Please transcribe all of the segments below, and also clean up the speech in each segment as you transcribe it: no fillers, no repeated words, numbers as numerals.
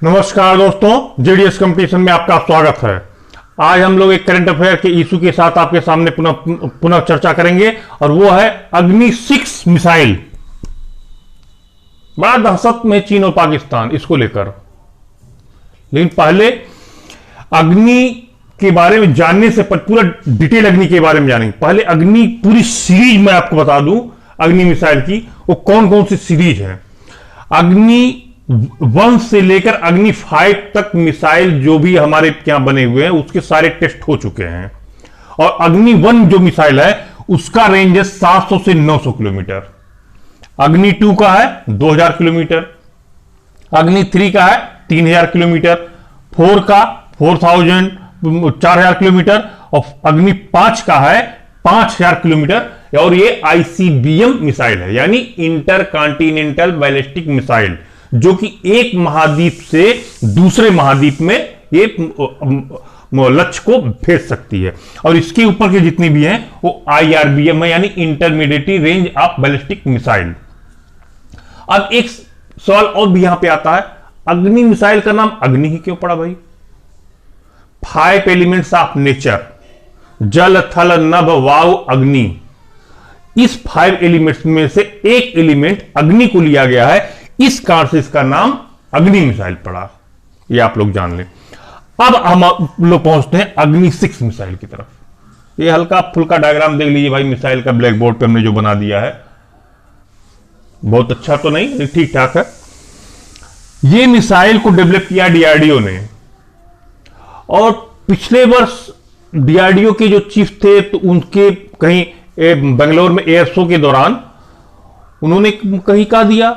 नमस्कार दोस्तों, JDS competition में आपका स्वागत है। आज हम लोग एक करंट अफेयर के इशू के साथ आपके सामने पुनः चर्चा करेंगे और वो है अग्नि 6 मिसाइल। बड़ा दहशत में चीन और पाकिस्तान इसको लेकर। लेकिन पहले अग्नि के बारे में जानने से पूरा डिटेल अग्नि के बारे में जानेंगे। पहले अग्नि पूरी सीरीज मैं आपको बता दूं, अग्नि मिसाइल की वो कौन कौन सी सीरीज है। अग्नि 1 से लेकर अग्नि 5 तक मिसाइल जो भी हमारे यहां बने हुए हैं उसके सारे टेस्ट हो चुके हैं। और अग्नि 1 जो मिसाइल है उसका रेंज है 700 से 900 किलोमीटर। अग्नि 2 का है 2000 किलोमीटर। अग्नि 3 का है 3000 किलोमीटर। 4 का 4000 किलोमीटर। और अग्नि 5 का है 5000 किलोमीटर। और ये आईसीबीएम मिसाइल है, यानी इंटर कॉन्टिनेंटल बैलिस्टिक मिसाइल, जो कि एक महाद्वीप से दूसरे महाद्वीप में ये लक्ष्य को भेज सकती है। और इसके ऊपर के जितनी भी हैं वो आईआरबीएम है, यानी intermediate range of ballistic missile. अब एक सवाल और भी यहां पे आता है, अग्नि मिसाइल का नाम अग्नि ही क्यों पड़ा भाई? 5 एलिमेंट्स ऑफ नेचर, जल थल नभ वायु अग्नि, इस 5 एलिमेंट्स में से एक एलिमेंट अग्नि को लिया गया है, इस कारण से इसका नाम अग्नि मिसाइल पड़ा। ये आप लोग जान लें। अब हम लोग पहुंचते हैं अग्नि 6 मिसाइल की तरफ। ये हल्का फुल्का डायग्राम देख लीजिए भाई, मिसाइल का ब्लैक बोर्ड पे हमने जो बना दिया है। बहुत अच्छा तो नहीं, ठीक ठाक है। ये मिसाइल को डेवलप किया डीआरडीओ ने, और पिछले वर्ष डीआरडीओ के जो चीफ थे तो उनके कहीं बेंगलोर में एयर शो के दौरान उन्होंने कहीं कहा दिया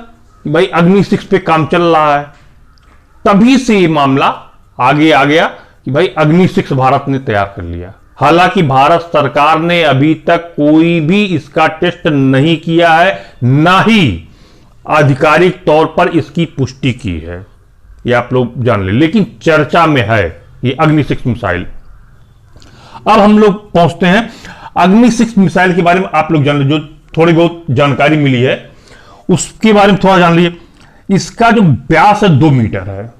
कि भाई अग्नि 6 पे काम चल रहा है। तभी से ये मामला आगे आ गया कि भाई अग्नि 6 भारत ने तैयार कर लिया। हालांकि भारत सरकार ने अभी तक कोई भी इसका टेस्ट नहीं किया है, ना ही आधिकारिक तौर पर इसकी पुष्टि की है। ये आप लोग जान ले, लेकिन चर्चा में है ये अग्नि 6 मिसाइल। अब हम लोग पहुंचते हैं अग्नि 6 मिसाइल के बारे में। आप लोग जान लो, जो थोड़ी बहुत जानकारी मिली है उसके बारे में थोड़ा जान लीजिए। इसका जो व्यास है 2 मीटर है,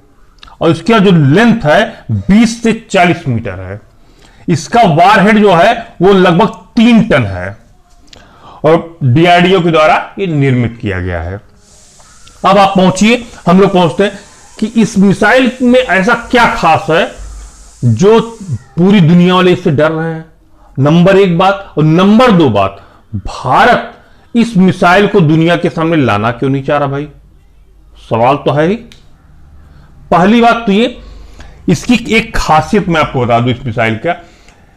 और इसका जो लेंथ है 20 से 40 मीटर है। इसका वारहेड जो है वो लगभग 3 टन है, और डीआरडीओ के द्वारा ये निर्मित किया गया है। अब आप पहुंचिए, हम लोग पहुंचते हैं कि इस मिसाइल में ऐसा क्या खास है जो पूरी दुनिया वाले इससे डर रहे हैं। नंबर 1 बात, और नंबर 2 बात, भारत इस मिसाइल को दुनिया के सामने लाना क्यों नहीं चाह रहा भाई? सवाल तो है ही। पहली बात तो ये, इसकी एक खासियत मैं आपको बता दूं इस मिसाइल का।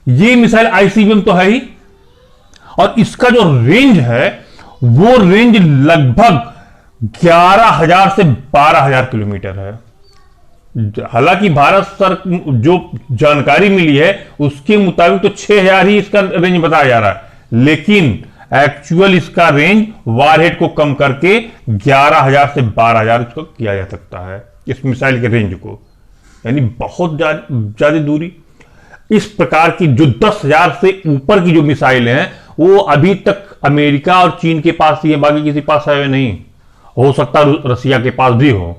ये मिसाइल आईसीबीएम तो है ही, और इसका जो रेंज है वो रेंज लगभग 11,000 से 12,000 किलोमीटर है। हालांकि भारत सर जो जानकारी मिली है उसके मुताबिक तो 6,000 ही इसका रेंज बताया जा रहा है, लेकिन एक्चुअल इसका रेंज वारहेड को कम करके 11,000 से 12,000 इसको किया जा सकता है, इस मिसाइल के रेंज को, यानी बहुत ज्यादा दूरी। इस प्रकार की जो 10,000 से ऊपर की जो मिसाइल हैं वो अभी तक अमेरिका और चीन के पास ही है, बाकी किसी पास है नहीं। हो सकता रसिया के पास भी हो,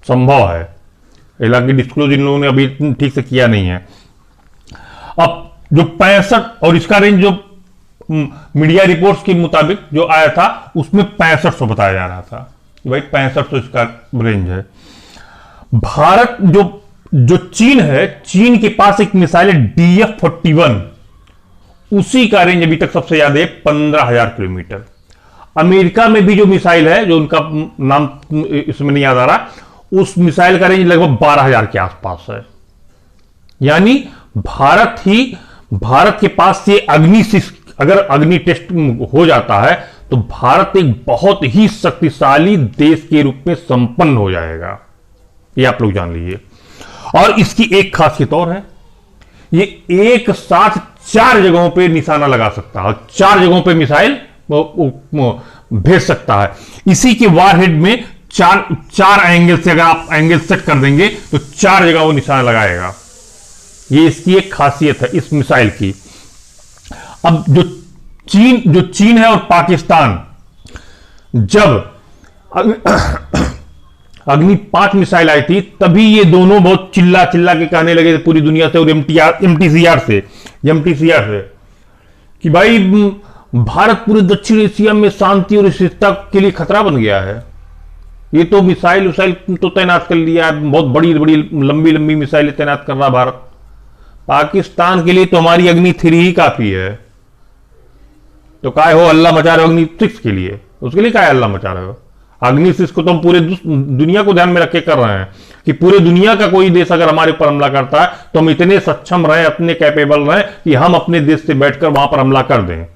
संभव है। हालांकि डिस्क्लोज इन लोगों ने अभी ठीक से किया नहीं है। अब जो 65, और इसका रेंज जो मीडिया रिपोर्ट्स के मुताबिक जो आया था उसमें 6500 बताया जा रहा था कि भाई 6500 इसका रेंज है। भारत जो चीन है, चीन के पास एक मिसाइल है DF-41, उसी का रेंज अभी तक सबसे ज्यादा है 15,000 किलोमीटर। अमेरिका में भी जो मिसाइल है, जो उनका नाम इसमें नहीं याद आ रहा, उस मिसाइल का रेंज लगभग 12,000 के आसपास है। यानी भारत के पास से अग्नि 6, अगर अग्नि टेस्ट हो जाता है तो भारत एक बहुत ही शक्तिशाली देश के रूप में संपन्न हो जाएगा। ये आप लोग जान लीजिए। और इसकी एक खासियत और है, ये एक साथ 4 जगहों पे निशाना लगा सकता है, 4 जगहों पे मिसाइल भेज सकता है। इसी के वारहेड में चार एंगल से अगर आप एंगल सेट कर देंगे तो 4 जगह वो निशाना लगाएगा। ये इसकी एक खासियत है इस मिसाइल की। अब जो चीन है और पाकिस्तान जब अग्नि 5 मिसाइल आई थी, तभी ये दोनों बहुत चिल्ला चिल्ला के कहने लगे थे पूरी दुनिया से और एमटीसीआर से कि भाई भारत पूरे दक्षिण एशिया में शांति और स्थिरता के लिए खतरा बन गया है। ये तो मिसाइल तो तैनात कर लिया है, बहुत बड़ी बड़ी लंबी लंबी मिसाइलें तैनात कर रहा भारत। पाकिस्तान के लिए तो हमारी अग्नि 3 ही काफी है। तो काय हो अल्लाह मचा रहे हो अग्नि 6 के लिए, उसके लिए काय अल्लाह मचा रहे हो? अग्नि 6 को तो हम पूरे दुनिया को ध्यान में रख के कर रहे हैं कि पूरे दुनिया का कोई देश अगर हमारे ऊपर हमला करता है तो हम इतने सक्षम रहे, अपने कैपेबल रहे कि हम अपने देश से बैठकर वहां पर हमला कर दें।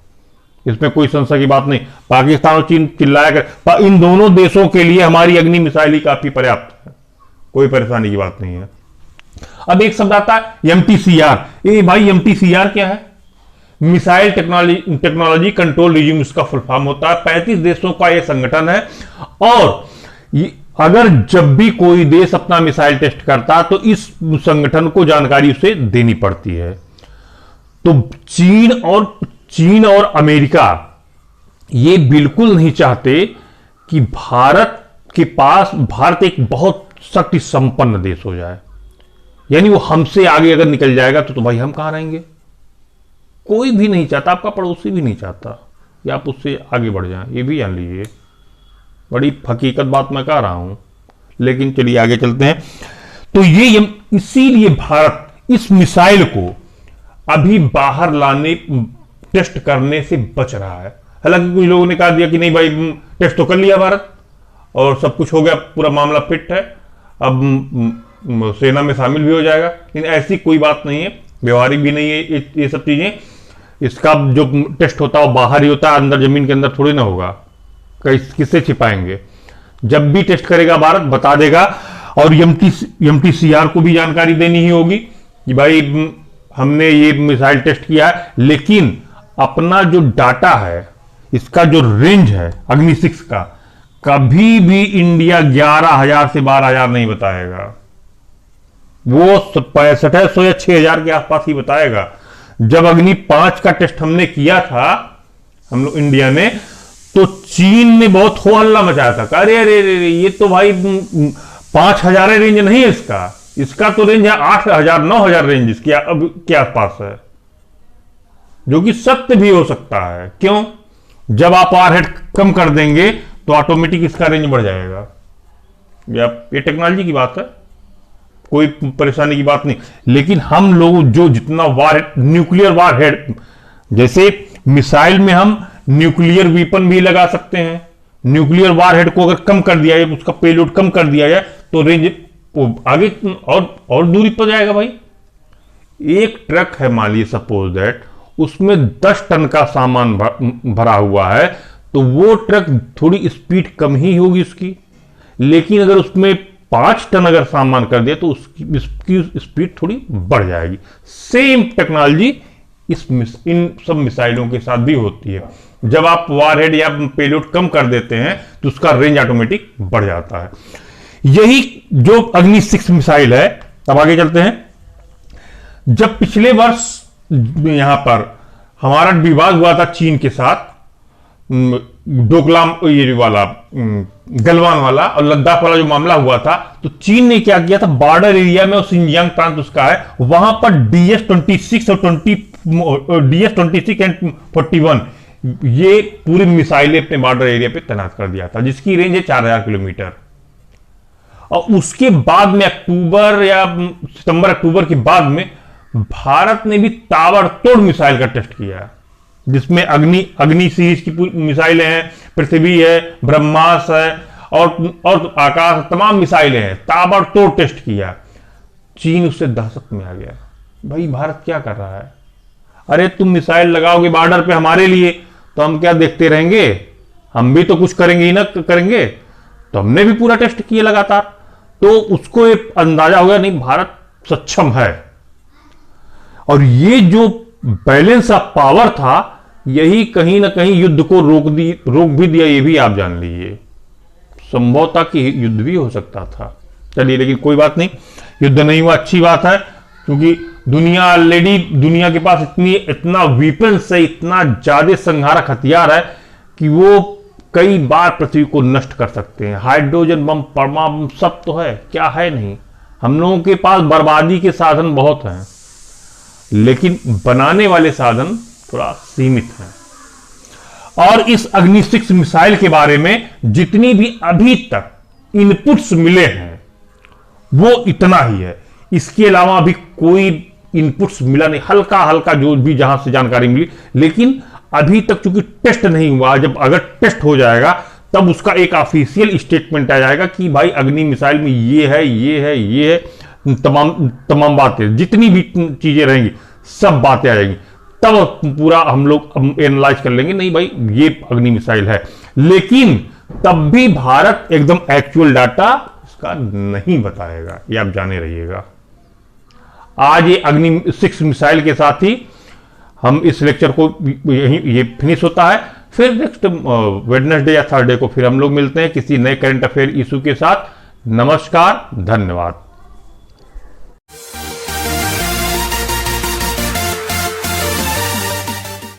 इसमें कोई संशय की बात नहीं। पाकिस्तान और चीन चिल्लाया कर, इन दोनों देशों के लिए हमारी अग्नि मिसाइल ही काफी पर्याप्त है, कोई परेशानी की बात नहीं है। अब एक शब्द आता है एमटीसीआर। ए भाई एमटीसीआर क्या है? मिसाइल टेक्नोलॉजी कंट्रोल रिजिम इसका फुल फॉर्म होता है। 35 देशों का यह संगठन है और अगर जब भी कोई देश अपना मिसाइल टेस्ट करता तो इस संगठन को जानकारी उसे देनी पड़ती है। तो चीन और अमेरिका ये बिल्कुल नहीं चाहते कि भारत एक बहुत शक्ति संपन्न देश हो जाए, यानी वो हमसे आगे अगर निकल जाएगा तो भाई हम कहां रहेंगे? कोई भी नहीं चाहता, आपका पड़ोसी भी नहीं चाहता कि आप उससे आगे बढ़ जाएं, ये भी जान लीजिए। बड़ी हकीकत बात मैं कह रहा हूं, लेकिन चलिए आगे चलते हैं। तो ये इसीलिए भारत इस मिसाइल को अभी बाहर लाने टेस्ट करने से बच रहा है। हालांकि कुछ लोगों ने कहा दिया कि नहीं भाई टेस्ट तो कर लिया भारत और सब कुछ हो गया, पूरा मामला फिट है, अब सेना में शामिल भी हो जाएगा। लेकिन ऐसी कोई बात नहीं है, व्यवहारिक भी नहीं है ये सब चीजें। इसका जो टेस्ट होता है वो बाहर ही होता है, अंदर जमीन के अंदर थोड़ी ना होगा, किससे छिपाएंगे? जब भी टेस्ट करेगा भारत बता देगा। और एमटीसीआर को भी जानकारी देनी ही होगी कि भाई हमने ये मिसाइल टेस्ट किया है, लेकिन अपना जो डाटा है, इसका जो रेंज है अग्नि 6 का, कभी भी इंडिया 11,000 से 12,000 नहीं बताएगा। वो 6500 या 6,000 के आसपास ही बताएगा। जब अग्नि 5 का टेस्ट हमने किया था हम लोग इंडिया ने, तो चीन ने बहुत हो हल्ला मचाया था, अरे अरे अरे ये तो भाई 5,000 रेंज नहीं है इसका तो रेंज है 8,000 9,000 रेंज इसकी अब के आसपास है, जो कि सत्य भी हो सकता है। क्यों? जब आप वारहेड कम कर देंगे तो ऑटोमेटिक इसका रेंज बढ़ जाएगा। ये टेक्नोलॉजी की बात है, कोई परेशानी की बात नहीं। लेकिन हम लोग जो जितना न्यूक्लियर वारहेड, जैसे मिसाइल में हम न्यूक्लियर वीपन भी लगा सकते हैं, न्यूक्लियर वारहेड को अगर कम कर दिया जाए, उसका पेलोड कम कर दिया जाए तो रेंज आगे और दूरी पर जाएगा। भाई एक ट्रक है मान लीजिए सपोज दैट, उसमें 10 टन का सामान भरा हुआ है, तो वो ट्रक थोड़ी स्पीड कम ही होगी उसकी, लेकिन अगर उसमें 5 टन अगर सामान कर दिया तो उसकी स्पीड थोड़ी बढ़ जाएगी। सेम टेक्नोलॉजी इन सब मिसाइलों के साथ भी होती है। जब आप वारहेड या पेलोड कम कर देते हैं तो उसका रेंज ऑटोमेटिक बढ़ जाता है। यही जो अग्नि 6 मिसाइल है। अब आगे चलते हैं। जब पिछले वर्ष यहां पर हमारा विवाद हुआ था चीन के साथ, डोकलाम ये वाला गलवान वाला और लद्दाख वाला जो मामला हुआ था, तो चीन ने क्या किया था, बॉर्डर एरिया में और सिंजियांग प्रांत उसका है, वहां पर DS-26 और DS-26 एंड 41 ये पूरी मिसाइलें अपने बॉर्डर एरिया पे तैनात कर दिया था, जिसकी रेंज है 4,000 किलोमीटर। और उसके बाद में अक्टूबर या सितंबर अक्टूबर के बाद में भारत ने भी ताबड़तोड़ मिसाइल का टेस्ट किया, जिसमें अग्नि सीरीज की मिसाइलें हैं, पृथ्वी है, ब्रह्मास्त्र है और आकाश, तमाम मिसाइलें हैं, ताबड़तोड़ टेस्ट किया। चीन उससे दहशत में आ गया, भाई भारत क्या कर रहा है? अरे तुम मिसाइल लगाओगे बॉर्डर पे हमारे लिए तो हम क्या देखते रहेंगे? हम भी तो कुछ करेंगे ही ना करेंगे। तो हमने भी पूरा टेस्ट किया लगातार, तो उसको एक अंदाजा हो गया नहीं भारत सक्षम है। और ये जो बैलेंस ऑफ पावर था, यही कहीं ना कहीं युद्ध को रोक भी दिया, ये भी आप जान लीजिए। संभवतः कि युद्ध भी हो सकता था। चलिए, लेकिन कोई बात नहीं, युद्ध नहीं हुआ, अच्छी बात है, क्योंकि दुनिया के पास इतना वीपन्स है, इतना ज्यादा संहारक हथियार है कि वो कई बार पृथ्वी को नष्ट कर सकते हैं। हाइड्रोजन बम, परमाणु बम सब तो है, क्या है नहीं। हम लोगों के पास बर्बादी के साधन बहुत हैं, लेकिन बनाने वाले साधन थोड़ा सीमित हैं। और इस अग्नि 6 मिसाइल के बारे में जितनी भी अभी तक इनपुट्स मिले हैं वो इतना ही है। इसके अलावा अभी कोई इनपुट्स मिला नहीं, हल्का हल्का जो भी जहां से जानकारी मिली, लेकिन अभी तक चूंकि टेस्ट नहीं हुआ। जब अगर टेस्ट हो जाएगा तब उसका एक ऑफिशियल स्टेटमेंट आ जाएगा कि भाई अग्नि मिसाइल में ये है, ये है, ये है, तमाम बातें, जितनी भी चीजें रहेंगी सब बातें आ जाएंगी। तब पूरा हम लोग एनालाइज कर लेंगे, नहीं भाई ये अग्नि मिसाइल है। लेकिन तब भी भारत एकदम एक्चुअल डाटा इसका नहीं बताएगा, ये आप जाने रहिएगा। आज ये अग्नि 6 मिसाइल के साथ ही हम इस लेक्चर को यही ये फिनिश होता है। फिर नेक्स्ट वेडनेसडे या थर्सडे को फिर हम लोग मिलते हैं किसी नए करंट अफेयर इशू के साथ। नमस्कार, धन्यवाद।